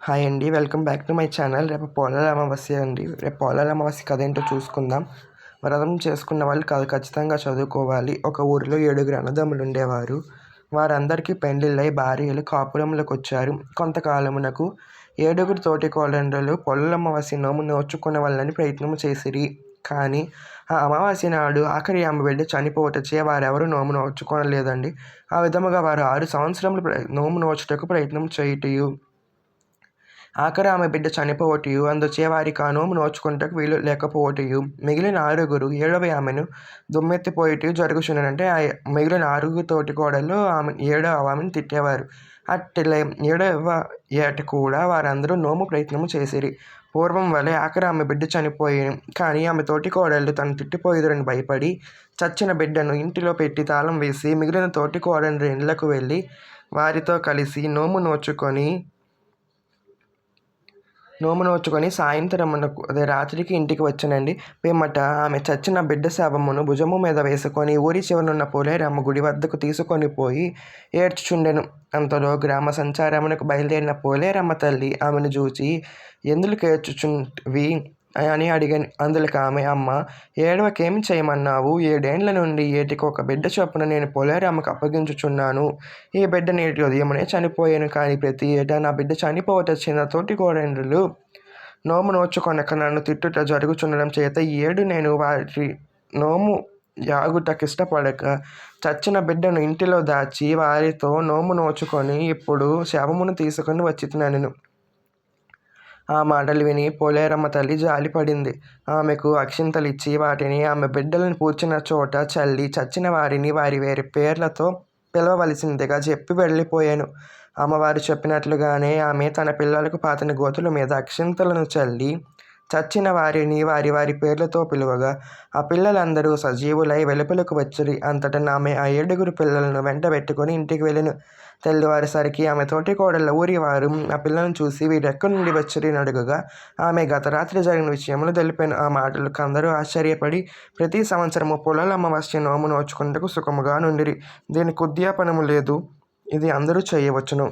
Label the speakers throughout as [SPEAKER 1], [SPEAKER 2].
[SPEAKER 1] Hi అండి. Welcome back to my channel. రేపు పోలాల అమావాస్య అండి. రేపు పోలాల అమావాస్య కథ ఏంటో చూసుకుందాం. వ్రతం చేసుకున్న వాళ్ళు ఖచ్చితంగా చదువుకోవాలి. ఒక ఊరిలో 7 అన్నదమ్ములు ఉండేవారు. వారందరికీ పెండ్లిళ్ళై భార్యలు కాపురంలోకి వచ్చారు. కొంతకాలమునకు 7 తోటి కోడళ్ళు పొలాల అమావాస్య నోము నోచుకున్న వాళ్ళని ప్రయత్నం చేసిరి. కానీ ఆ అమావాస్య నాడు ఆఖరి ఆమె బిడ్డ చనిపోవటచే వారెవరూ నోము నోచుకోనలేదండి. ఆ విధముగా వారు 6 సంవత్సరములు నోము నోచుటకు ప్రయత్నం చేయుటయు ఆఖరి ఆమె బిడ్డ చనిపోవటయు అందుచే వారికి ఆ నోము నోచుకొనుటకు వీలు లేకపోవటయు మిగిలిన 6 7వ ఆమెను దుమ్మెత్తిపోయుటయు జరుగుచుండెనంటే ఆ మిగిలిన 6 తోటి కోడళ్ళు ఆమె 7వ ఆమెను తిట్టేవారు. అట్టిలే 7వ ఏట కూడా వారందరూ నోము ప్రయత్నము చేసిరి. పూర్వం వలె ఆఖరి ఆమె బిడ్డ చనిపోయెను. కానీ ఆమె తోటి కోడళ్ళు తను తిట్టిపోయుదురని భయపడి చచ్చిన బిడ్డను ఇంటిలో పెట్టి తాళం వేసి మిగిలిన తోటి కోడళ్ళ ఇళ్ళకు వెళ్ళి వారితో కలిసి నోము నోచుకొని సాయంత్రమునకు రాత్రికి ఇంటికి వచ్చెనండి. పిమ్మట ఆమె చచ్చిన బిడ్డ శవమును భుజము మీద వేసుకొని ఊరి చివరనున్న పోలేరమ్మ గుడి వద్దకు తీసుకొని పోయి ఏడ్చుచుండెను. అంతలో గ్రామ సంచారమునకు బయలుదేరిన పోలేరమ్మ తల్లి ఆమెను చూచి ఎందులకు ఏడ్చుచుంటివి అని అడిగాను. అందులకు ఆమె, అమ్మ, ఏడవకేమి చేయమన్నావు? 7 ఏండ్ల నుండి ఏటికి ఒక బిడ్డ చొప్పున నేను పోలేరమ్మకు అప్పగించుచున్నాను. ఈ బిడ్డ నేటి ఉదయమునే చనిపోయాను. కానీ ప్రతి ఏటా నా బిడ్డ చనిపోవటచే నా తోటి కోడళ్ళు నోము నోచుకొనక నన్ను తిట్టుట జరుగుచుండడం చేత ఈ ఏడు నేను వారి నోము యాగుటకిష్టపడక చచ్చిన బిడ్డను ఇంటిలో దాచి వారితో నోము నోచుకొని ఇప్పుడు శవమును తీసుకొని వచ్చినాను. ఆ మాటలు విని పోలేరమ్మ తల్లి జాలిపడింది. ఆమెకు అక్షింతలిచ్చి వాటిని ఆమె బిడ్డలను పూడ్చిన చోట చల్లి చచ్చిన వారిని వారి వేరే పేర్లతో పిలవవలసిందిగా చెప్పి వెళ్ళిపోయాను. అమ్మవారు చెప్పినట్లుగానే ఆమె తన పిల్లలకు పాతిన గోతుల మీద అక్షింతలను చల్లి చచ్చిన వారిని వారి వారి పేర్లతో పిలువగా ఆ పిల్లలందరూ సజీవులై వెలుపలకు వచ్చిరి. అంతటా ఆమె ఆ 7 పిల్లలను వెంట పెట్టుకొని ఇంటికి వెళ్ళెను. తెల్లవారేసరికి ఆమె తోటి కోడళ్ళ ఊరి వారు ఆ పిల్లలను చూసి వీరెక్కడి నుండి వచ్చిరి అని అడుగగా ఆమె గత రాత్రి జరిగిన విషయములు తెలిపాను. ఆ మాటలకు అందరూ ఆశ్చర్యపడి ప్రతి సంవత్సరము పొలాల అమావాస్య నోము నోచుకుంటకు సుఖముగా నుండిరి. దీనికి ఉద్యాపనము లేదు. ఇది అందరూ చేయవచ్చును.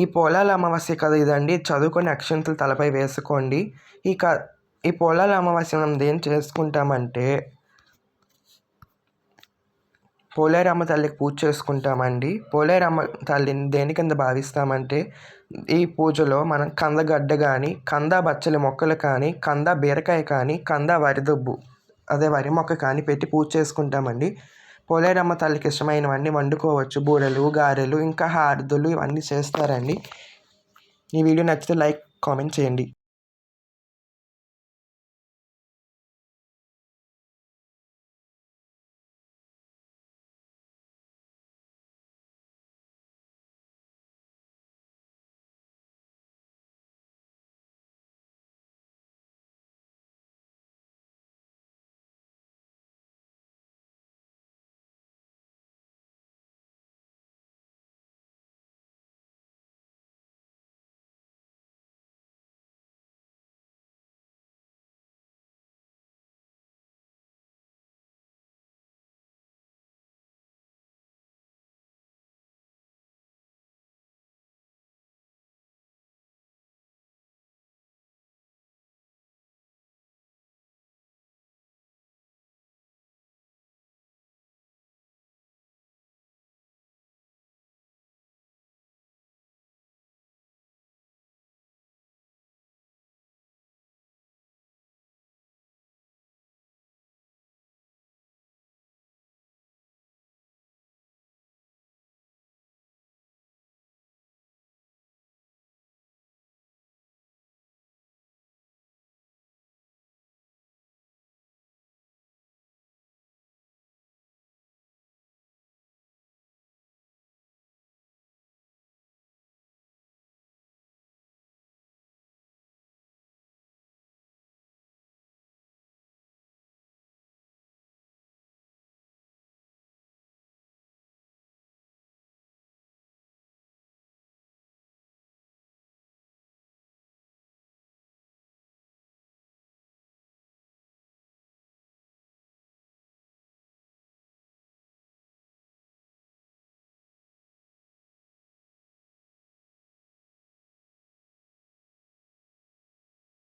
[SPEAKER 1] ఈ పోలాల అమావాస్య కథ ఇదండి. చదువుకొని అక్షింతలు తలపై వేసుకోండి. ఈ పోలాల అమావాస్య మనం దేని చేసుకుంటామంటే పోలేరమ్మ తల్లికి పూజ చేసుకుంటామండి. పోలేరమ్మ తల్లిని దేని కింద భావిస్తామంటే ఈ పూజలో మనం కందగడ్డ కానీ, కంద బచ్చలి మొక్కలు కానీ, కంద బీరకాయ కానీ, కంద వరి మొక్క కానీ పెట్టి పూజ చేసుకుంటామండి. పోలేరమ్మ తల్లికి ఇష్టమైనవన్నీ వండుకోవచ్చు. బూరెలు, గారెలు, ఇంకా హారతులు ఇవన్నీ చేస్తారండి. ఈ వీడియో నచ్చితే లైక్, కామెంట్ చేయండి.